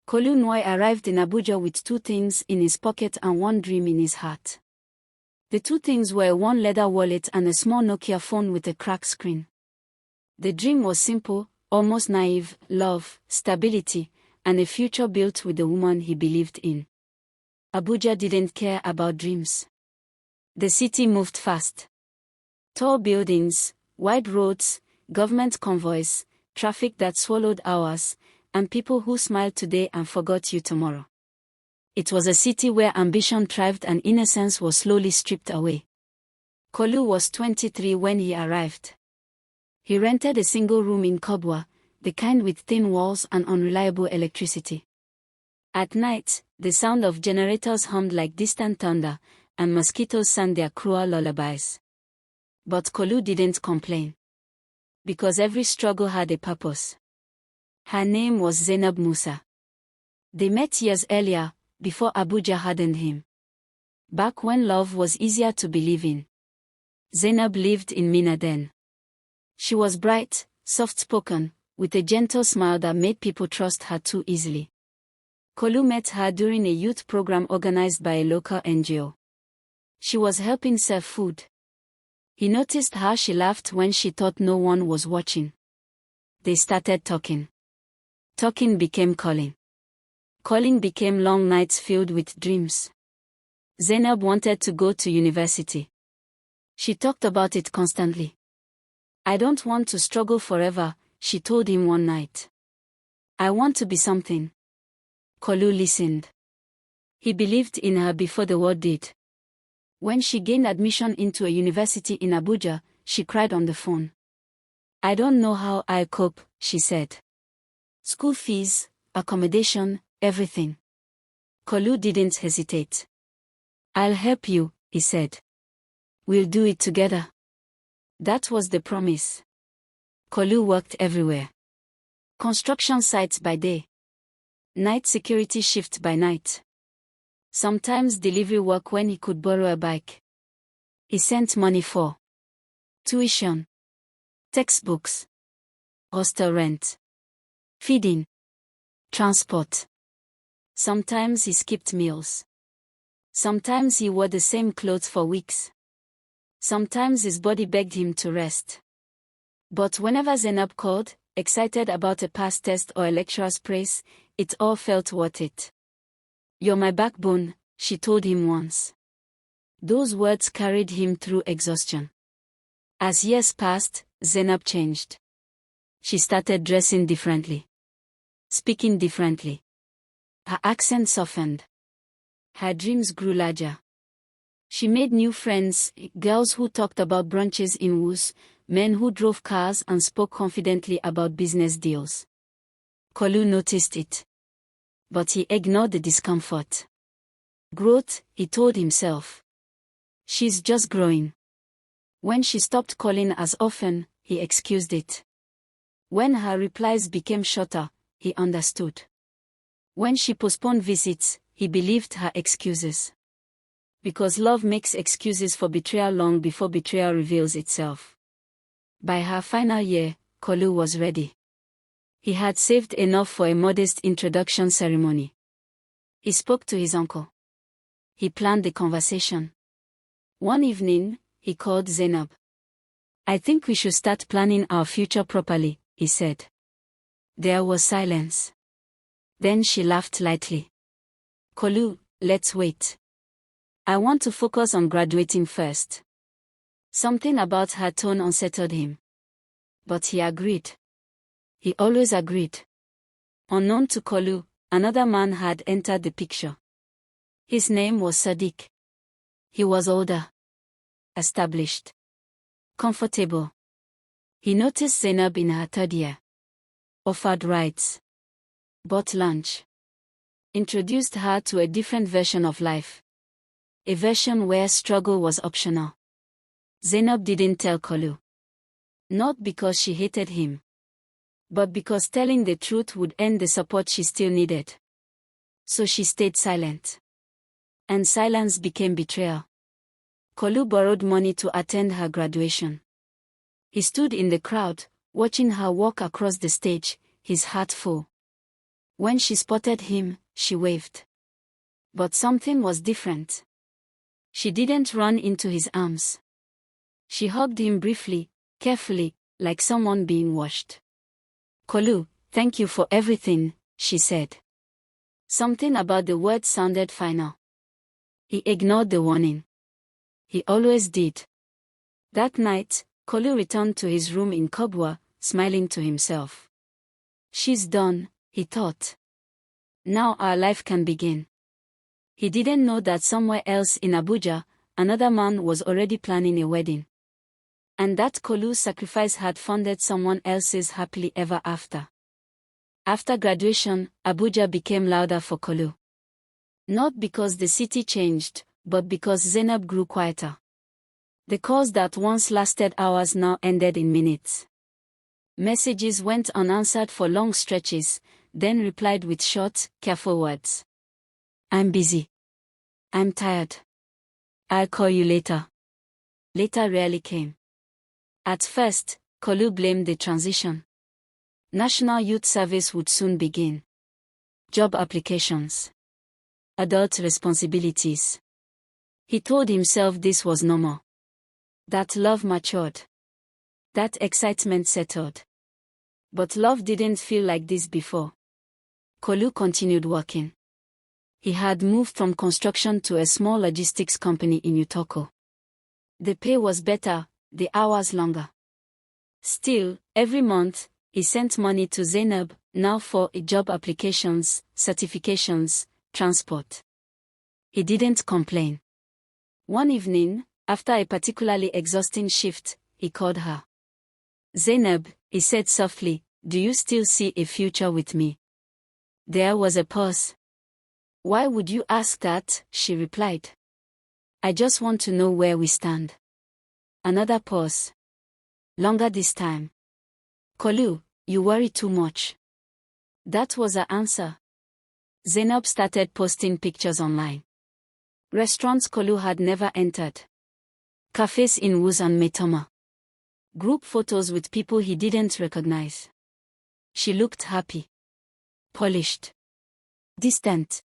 Kalu arrived in Abuja with two things in his pocket and one dream in his heart. The two things were one leather wallet and a small Nokia phone with a cracked screen. The dream was simple, almost naive: love, stability, and a future built with the woman he believed in. Abuja didn't care about dreams. The city moved fast. Tall buildings, wide roads, government convoys, traffic that swallowed hours, and people who smiled today and forgot you tomorrow. It was a city where ambition thrived and innocence was slowly stripped away. Kalu was 23 when he arrived. He rented a single room in Kubwa, the kind with thin walls and unreliable electricity. At night, the sound of generators hummed like distant thunder, and mosquitoes sang their cruel lullabies. But Kalu didn't complain. Because every struggle had a purpose. Her name was Zainab Musa. They met years earlier, before Abuja hardened him. Back when love was easier to believe in. Zainab lived in Mina then. She was bright, soft-spoken, with a gentle smile that made people trust her too easily. Kalu met her during a youth program organized by a local NGO. She was helping serve food. He noticed how she laughed when she thought no one was watching. They started talking. Talking became calling. Calling became long nights filled with dreams. Zainab wanted to go to university. She talked about it constantly. "I don't want to struggle forever," she told him one night. "I want to be something." Kalu listened. He believed in her before the world did. When she gained admission into a university in Abuja, she cried on the phone. "I don't know how I'll cope," she said. "School fees, accommodation, everything." Kalu didn't hesitate. "I'll help you," he said. "We'll do it together." That was the promise. Kalu worked everywhere. Construction sites by day. Night security shift by night. Sometimes delivery work when he could borrow a bike. He sent money for tuition, textbooks, hostel rent, feeding, transport. Sometimes he skipped meals. Sometimes he wore the same clothes for weeks. Sometimes his body begged him to rest. But whenever Zainab called, excited about a past test or a lecturer's praise, it all felt worth it. "You're my backbone," she told him once. Those words carried him through exhaustion. As years passed, Zainab changed. She started dressing differently. Speaking differently. Her accent softened. Her dreams grew larger. She made new friends, girls who talked about brunches in Wus, men who drove cars and spoke confidently about business deals. Kalu noticed it. But he ignored the discomfort. Growth, he told himself. She's just growing. When she stopped calling as often, he excused it. When her replies became shorter, he understood. When she postponed visits, he believed her excuses. Because love makes excuses for betrayal long before betrayal reveals itself. By her final year, Kalu was ready. He had saved enough for a modest introduction ceremony. He spoke to his uncle. He planned the conversation. One evening, he called Zainab. "I think we should start planning our future properly," he said. There was silence. Then she laughed lightly. "Kalu, let's wait. I want to focus on graduating first." Something about her tone unsettled him. But he agreed. He always agreed. Unknown to Kalu, another man had entered the picture. His name was Sadiq. He was older, established, comfortable. He noticed Zainab in her third year. Offered rides. Bought lunch. Introduced her to a different version of life. A version where struggle was optional. Zainab didn't tell Kalu. Not because she hated him. But because telling the truth would end the support she still needed. So she stayed silent. And silence became betrayal. Kalu borrowed money to attend her graduation. He stood in the crowd, watching her walk across the stage, his heart full. When she spotted him, she waved. But something was different. She didn't run into his arms. She hugged him briefly, carefully, like someone being washed. "Kalu, thank you for everything," she said. Something about the word sounded final. He ignored the warning. He always did. That night, Kalu returned to his room in Kubwa, smiling to himself. "She's done," he thought. "Now our life can begin." He didn't know that somewhere else in Abuja, another man was already planning a wedding. And that Kalu's sacrifice had funded someone else's happily ever after. After graduation, Abuja became louder for Kalu. Not because the city changed, but because Zainab grew quieter. The calls that once lasted hours now ended in minutes. Messages went unanswered for long stretches, then replied with short, careful words. "I'm busy. I'm tired. I'll call you later." Later rarely came. At first, Kalu blamed the transition. National Youth Service would soon begin. Job applications. Adult responsibilities. He told himself this was normal. That love matured. That excitement settled. But love didn't feel like this before. Kalu continued working. He had moved from construction to a small logistics company in Utoko. The pay was better, the hours longer. Still, every month, he sent money to Zainab, now for job applications, certifications, transport. He didn't complain. One evening, after a particularly exhausting shift, he called her. "Zainab," he said softly, "do you still see a future with me?" There was a pause. "Why would you ask that?" she replied. "I just want to know where we stand." Another pause. Longer this time. "Kalu, you worry too much." That was her answer. Zainab started posting pictures online. Restaurants Kalu had never entered. Cafes in Wuz and Metoma. Group photos with people he didn't recognize. She looked happy. Polished. Distant.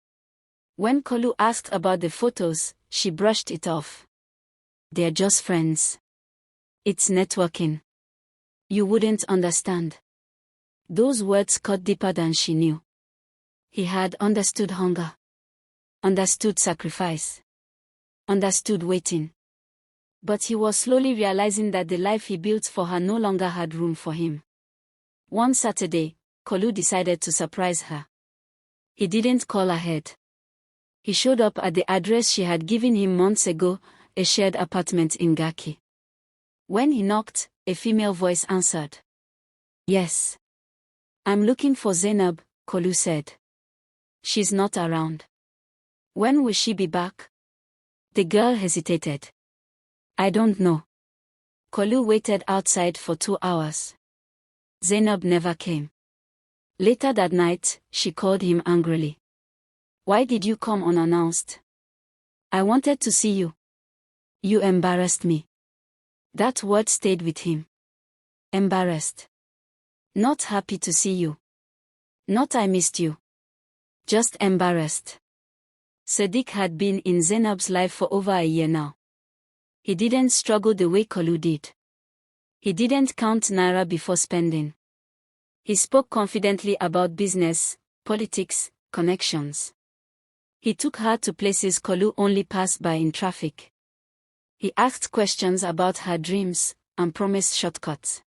When Kalu asked about the photos, she brushed it off. "They're just friends. It's networking. You wouldn't understand." Those words cut deeper than she knew. He had understood hunger. Understood sacrifice. Understood waiting. But he was slowly realizing that the life he built for her no longer had room for him. One Saturday, Kalu decided to surprise her. He didn't call ahead. He showed up at the address she had given him months ago, a shared apartment in Gaki. When he knocked, a female voice answered. "Yes. I'm looking for Zainab," Kalu said. "She's not around." "When will she be back?" The girl hesitated. "I don't know." Kalu waited outside for 2 hours. Zainab never came. Later that night, she called him angrily. "Why did you come unannounced?" "I wanted to see you." "You embarrassed me." That word stayed with him. Embarrassed. Not happy to see you. Not I missed you. Just embarrassed. Sadiq had been in Zainab's life for over a year now. He didn't struggle the way Kalu did. He didn't count naira before spending. He spoke confidently about business, politics, connections. He took her to places Kalu only passed by in traffic. He asked questions about her dreams, and promised shortcuts.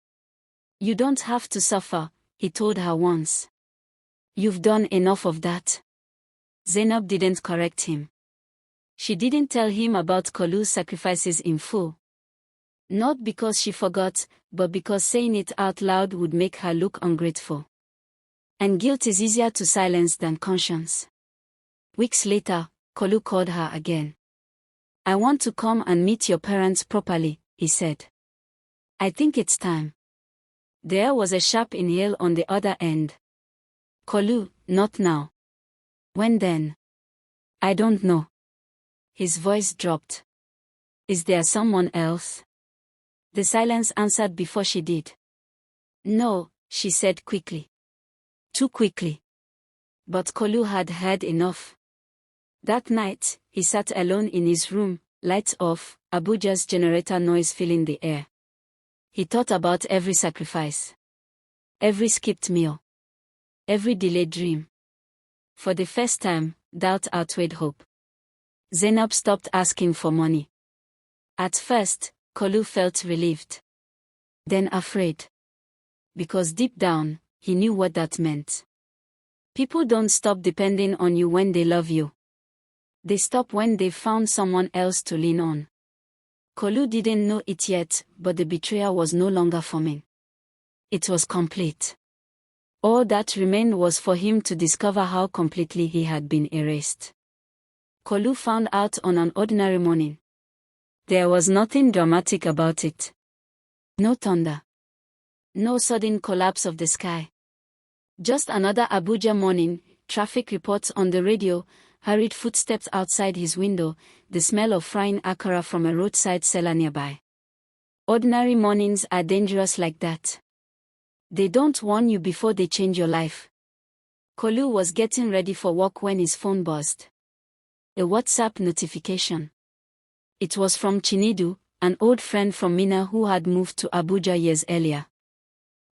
"You don't have to suffer," he told her once. "You've done enough of that." Zainab didn't correct him. She didn't tell him about Kalu's sacrifices in full. Not because she forgot, but because saying it out loud would make her look ungrateful. And guilt is easier to silence than conscience. Weeks later, Kalu called her again. "I want to come and meet your parents properly," he said. "I think it's time." There was a sharp inhale on the other end. "Kalu, not now." "When then?" "I don't know." His voice dropped. "Is there someone else?" The silence answered before she did. "No," she said quickly. Too quickly. But Kalu had had enough. That night, he sat alone in his room, lights off, Abuja's generator noise filling the air. He thought about every sacrifice. Every skipped meal. Every delayed dream. For the first time, doubt outweighed hope. Zainab stopped asking for money. At first, Kalu felt relieved. Then afraid. Because deep down, he knew what that meant. People don't stop depending on you when they love you. They stop when they've found someone else to lean on. Kalu didn't know it yet, but the betrayal was no longer forming. It was complete. All that remained was for him to discover how completely he had been erased. Kalu found out on an ordinary morning. There was nothing dramatic about it. No thunder. No sudden collapse of the sky. Just another Abuja morning, traffic reports on the radio, hurried footsteps outside his window, the smell of frying akara from a roadside seller nearby. Ordinary mornings are dangerous like that. They don't warn you before they change your life. Kalu was getting ready for work when his phone buzzed. A WhatsApp notification. It was from Chinedu, an old friend from Minna who had moved to Abuja years earlier.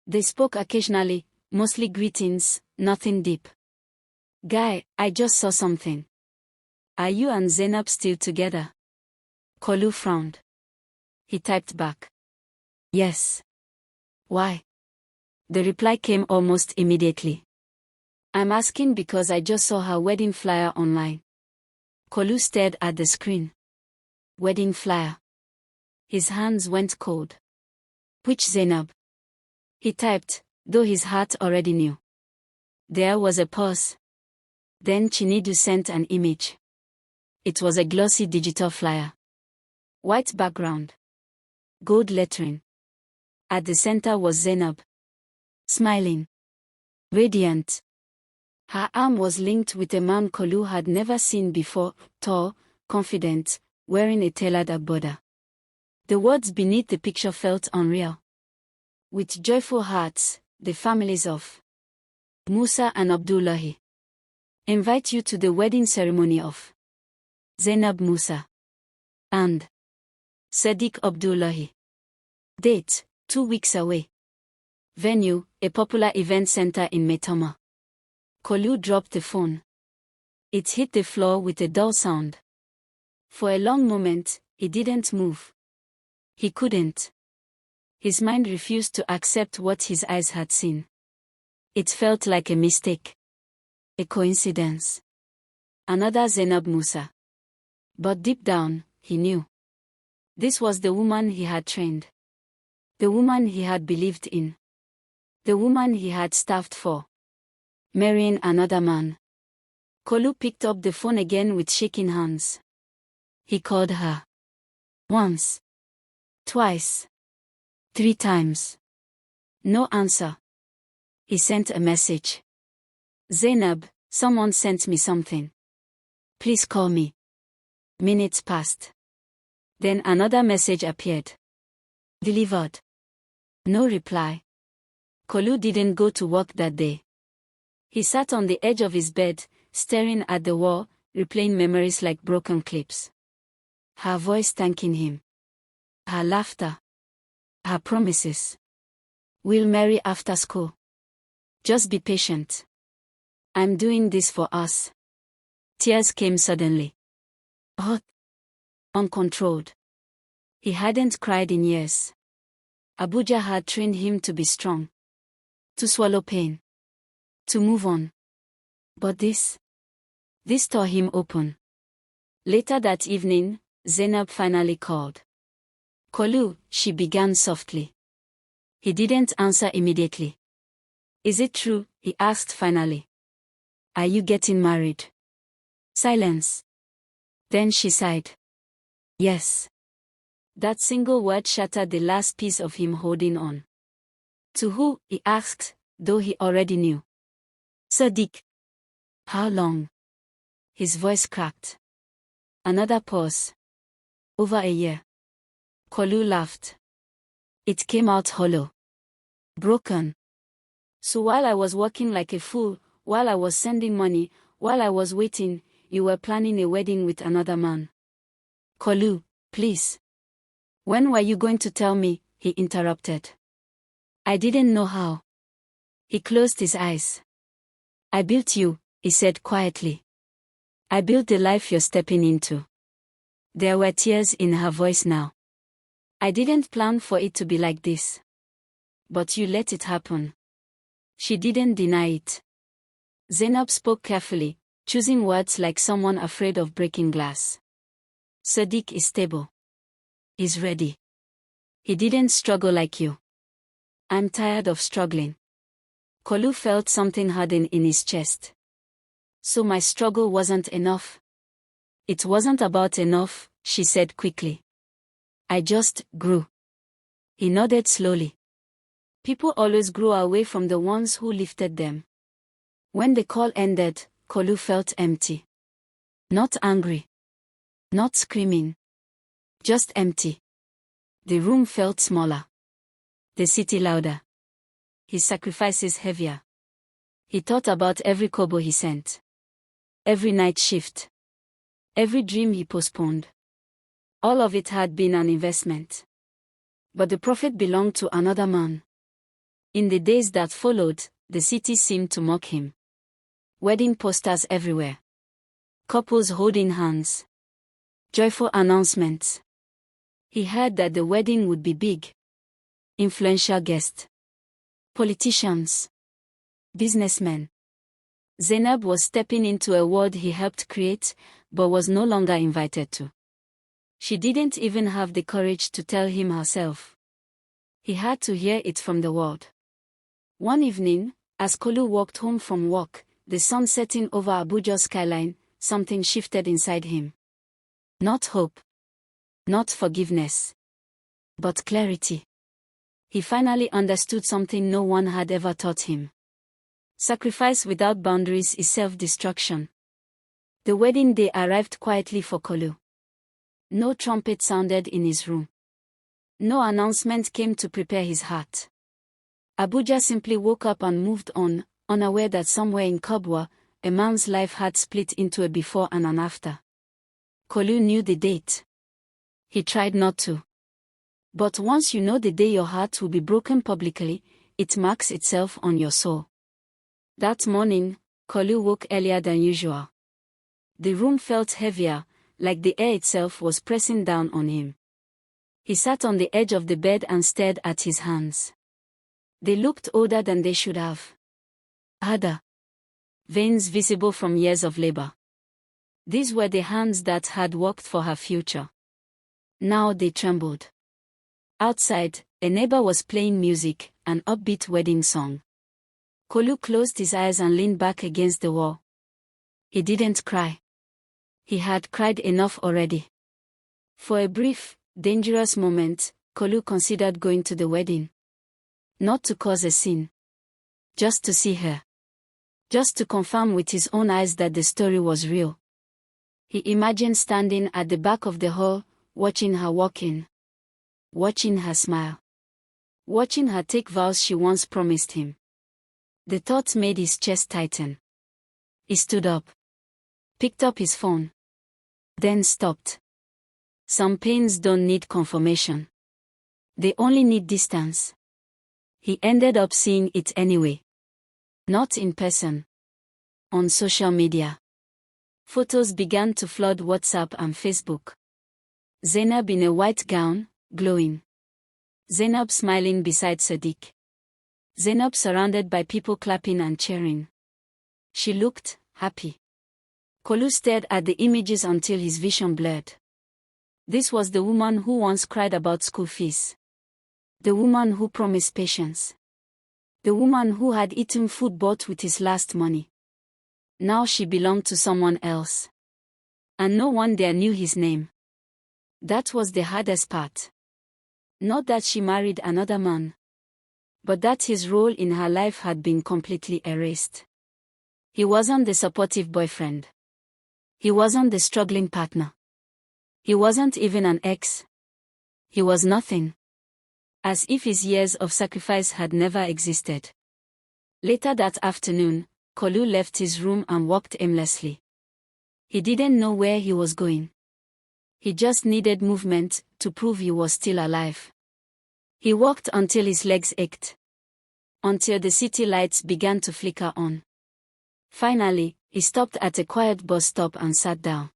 They spoke occasionally, mostly greetings, nothing deep. "Guy, I just saw something. Are you and Zainab still together?" Kalu frowned. He typed back. "Yes." "Why?" The reply came almost immediately. "I'm asking because I just saw her wedding flyer online." Kalu stared at the screen. Wedding flyer. His hands went cold. "Which Zainab?" He typed, though his heart already knew. There was a pause. Then Chinedu sent an image. It was a glossy digital flyer. White background. Gold lettering. At the center was Zainab. Smiling. Radiant. Her arm was linked with a man Kalu had never seen before, tall, confident, wearing a tailored agbada. The words beneath the picture felt unreal. "With joyful hearts, the families of Musa and Abdullahi invite you to the wedding ceremony of Zainab Musa and Sadiq Abdullahi. Date, 2 weeks away. Venue, a popular event center in Maitama." Kalu dropped the phone. It hit the floor with a dull sound. For a long moment, he didn't move. He couldn't. His mind refused to accept what his eyes had seen. It felt like a mistake. A coincidence. Another Zainab Musa. But deep down, he knew. This was the woman he had trained. The woman he had believed in. The woman he had starved for. Marrying another man. Kalu picked up the phone again with shaking hands. He called her. Once. Twice. 3 times. No answer. He sent a message. "Zainab, someone sent me something. Please call me." Minutes passed. Then another message appeared. Delivered. No reply. Kalu didn't go to work that day. He sat on the edge of his bed, staring at the wall, replaying memories like broken clips. Her voice thanking him. Her laughter. Her promises. "We'll marry after school. Just be patient. I'm doing this for us." Tears came suddenly. Hot. Uncontrolled. He hadn't cried in years. Abuja had trained him to be strong. To swallow pain. To move on. But this tore him open. Later that evening, Zainab finally called. "Kalu," she began softly. He didn't answer immediately. "Is it true?" he asked finally. "Are you getting married?" Silence. Then she sighed. "Yes." That single word shattered the last piece of him holding on. "To who?" he asked, though he already knew. "Sadiq." "How long?" His voice cracked. Another pause. "Over a year." Kalu laughed. It came out hollow. Broken. "So while I was working like a fool, while I was sending money, while I was waiting, you were planning a wedding with another man. Kalu, please. When were you going to tell me? He interrupted. I didn't know how. He closed his eyes. I built you, he said quietly. I built the life you're stepping into. There were tears in her voice now. I didn't plan for it to be like this. But you let it happen. She didn't deny it. Zainab spoke carefully, choosing words like someone afraid of breaking glass. Sadiq is stable. He's ready. He didn't struggle like you. I'm tired of struggling. Kalu felt something harden in his chest. So my struggle wasn't enough. It wasn't about enough, she said quickly. I just grew. He nodded slowly. People always grew away from the ones who lifted them. When the call ended, Kalu felt empty. Not angry. Not screaming. Just empty. The room felt smaller. The city louder. His sacrifices heavier. He thought about every kobo he sent. Every night shift. Every dream he postponed. All of it had been an investment. But the profit belonged to another man. In the days that followed, the city seemed to mock him. Wedding posters everywhere. Couples holding hands. Joyful announcements. He heard that the wedding would be big. Influential guests. Politicians. Businessmen. Zainab was stepping into a world he helped create, but was no longer invited to. She didn't even have the courage to tell him herself. He had to hear it from the world. One evening, as Kalu walked home from work, the sun setting over Abuja's skyline, something shifted inside him. Not hope. Not forgiveness. But clarity. He finally understood something no one had ever taught him. Sacrifice without boundaries is self-destruction. The wedding day arrived quietly for Kalu. No trumpet sounded in his room. No announcement came to prepare his heart. Abuja simply woke up and moved on, unaware that somewhere in Kabwa, a man's life had split into a before and an after. Kalu knew the date. He tried not to. But once you know the day your heart will be broken publicly, it marks itself on your soul. That morning, Kalu woke earlier than usual. The room felt heavier, like the air itself was pressing down on him. He sat on the edge of the bed and stared at his hands. They looked older than they should have. Harder. Veins visible from years of labor. These were the hands that had worked for her future. Now they trembled. Outside, a neighbor was playing music, an upbeat wedding song. Kalu closed his eyes and leaned back against the wall. He didn't cry. He had cried enough already. For a brief, dangerous moment, Kalu considered going to the wedding. Not to cause a scene. Just to see her. Just to confirm with his own eyes that the story was real. He imagined standing at the back of the hall, watching her walk in. Watching her smile. Watching her take vows she once promised him. The thought made his chest tighten. He stood up. Picked up his phone. Then stopped. Some pains don't need confirmation. They only need distance. He ended up seeing it anyway. Not in person. On social media. Photos began to flood WhatsApp and Facebook. Zainab in a white gown, glowing. Zainab smiling beside Sadiq. Zainab surrounded by people clapping and cheering. She looked happy. Kalu stared at the images until his vision blurred. This was the woman who once cried about school fees. The woman who promised patience. The woman who had eaten food bought with his last money. Now she belonged to someone else. And no one there knew his name. That was the hardest part. Not that she married another man. But that his role in her life had been completely erased. He wasn't the supportive boyfriend. He wasn't the struggling partner. He wasn't even an ex. He was nothing. As if his years of sacrifice had never existed. Later that afternoon, Kalu left his room and walked aimlessly. He didn't know where he was going. He just needed movement to prove he was still alive. He walked until his legs ached. Until the city lights began to flicker on. Finally, he stopped at a quiet bus stop and sat down.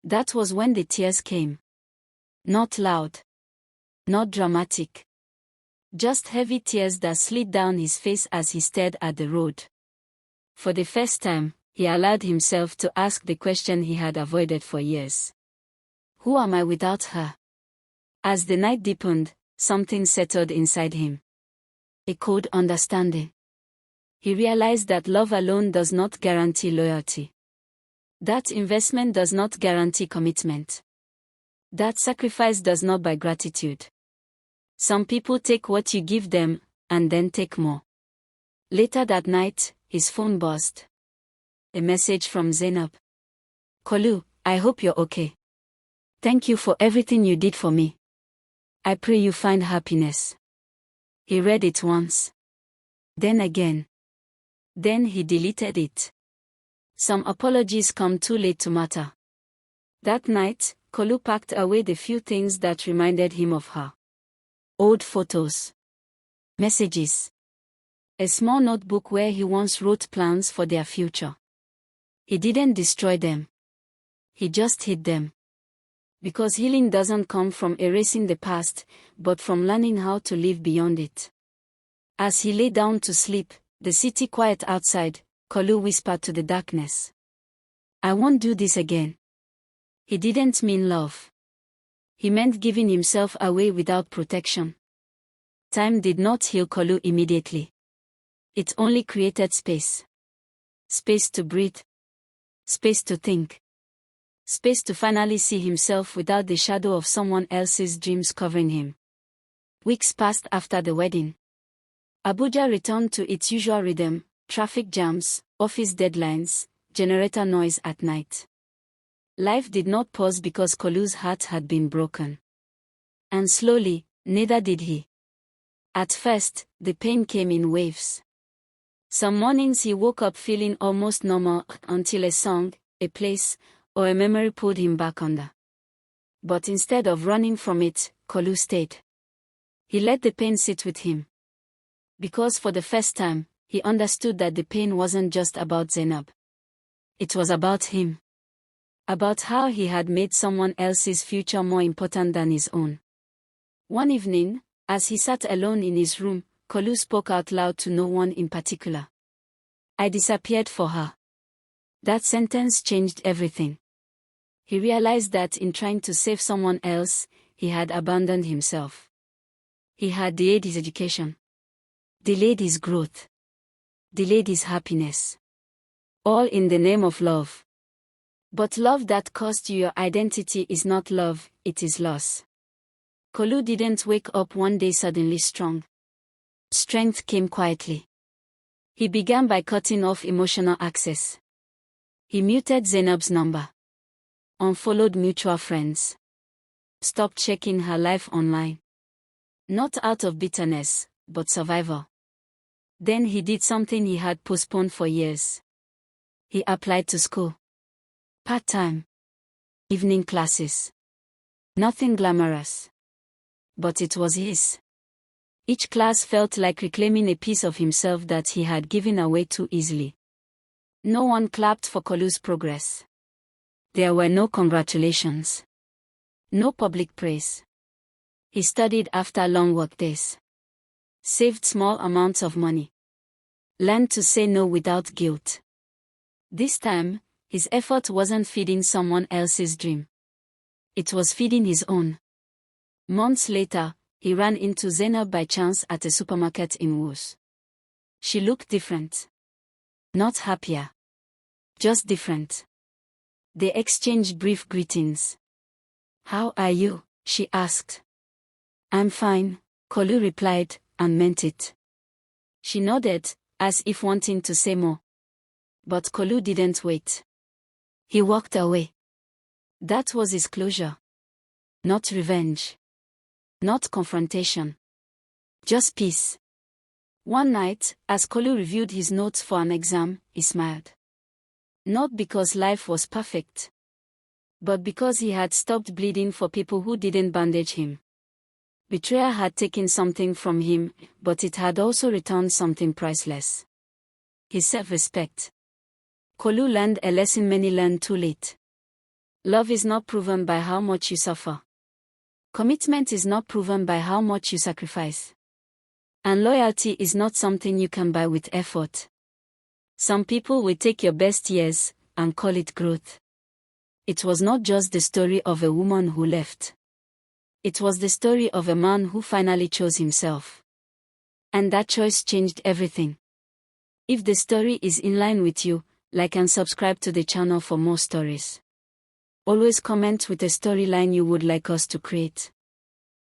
That was when the tears came. Not loud. Not dramatic. Just heavy tears that slid down his face as he stared at the road. For the first time, he allowed himself to ask the question he had avoided for years. Who am I without her? As the night deepened, something settled inside him. A cold understanding. He realized that love alone does not guarantee loyalty. That investment does not guarantee commitment. That sacrifice does not buy gratitude. Some people take what you give them, and then take more. Later that night, his phone buzzed. A message from Zainab. Kalu, I hope you're okay. Thank you for everything you did for me. I pray you find happiness. He read it once. Then again. Then he deleted it. Some apologies come too late to matter. That night, Kalu packed away the few things that reminded him of her. Old photos. Messages. A small notebook where he once wrote plans for their future. He didn't destroy them. He just hid them. Because healing doesn't come from erasing the past, but from learning how to live beyond it. As he lay down to sleep, the city quiet outside, Kalu whispered to the darkness. I won't do this again. He didn't mean love. He meant giving himself away without protection. Time did not heal Kalu immediately. It only created space. Space to breathe. Space to think. Space to finally see himself without the shadow of someone else's dreams covering him. Weeks passed after the wedding. Abuja returned to its usual rhythm, traffic jams, office deadlines, generator noise at night. Life did not pause because Kalu's heart had been broken. And slowly, neither did he. At first, the pain came in waves. Some mornings he woke up feeling almost normal until a song, a place, or a memory pulled him back under. But instead of running from it, Kalu stayed. He let the pain sit with him. Because for the first time, he understood that the pain wasn't just about Zainab. It was about him. About how he had made someone else's future more important than his own. One evening, as he sat alone in his room, Kalu spoke out loud to no one in particular. I disappeared for her. That sentence changed everything. He realized that in trying to save someone else, he had abandoned himself. He had delayed his education. Delayed his growth. Delayed his happiness. All in the name of love. But love that cost you your identity is not love, it is loss. Kalu didn't wake up one day suddenly strong. Strength came quietly. He began by cutting off emotional access. He muted Zainab's number. Unfollowed mutual friends. Stopped checking her life online. Not out of bitterness, but survival. Then he did something he had postponed for years. He applied to school. Part-time. Evening classes. Nothing glamorous. But it was his. Each class felt like reclaiming a piece of himself that he had given away too easily. No one clapped for Kalu's progress. There were no congratulations. No public praise. He studied after long workdays. Saved small amounts of money. Learned to say no without guilt. This time, his effort wasn't feeding someone else's dream. It was feeding his own. Months later, he ran into Zainab by chance at a supermarket in Wos. She looked different. Not happier. Just different. They exchanged brief greetings. How are you? She asked. I'm fine, Kalu replied, and meant it. She nodded, as if wanting to say more. But Kalu didn't wait. He walked away. That was his closure. Not revenge. Not confrontation. Just peace. One night, as Kalu reviewed his notes for an exam, he smiled. Not because life was perfect, but because he had stopped bleeding for people who didn't bandage him. Betrayal had taken something from him, but it had also returned something priceless: his self-respect. Kalu learned a lesson many learned too late. Love is not proven by how much you suffer. Commitment is not proven by how much you sacrifice. And loyalty is not something you can buy with effort. Some people will take your best years and call it growth. It was not just the story of a woman who left. It was the story of a man who finally chose himself. And that choice changed everything. If the story is in line with you, like and subscribe to the channel for more stories. Always comment with a storyline you would like us to create.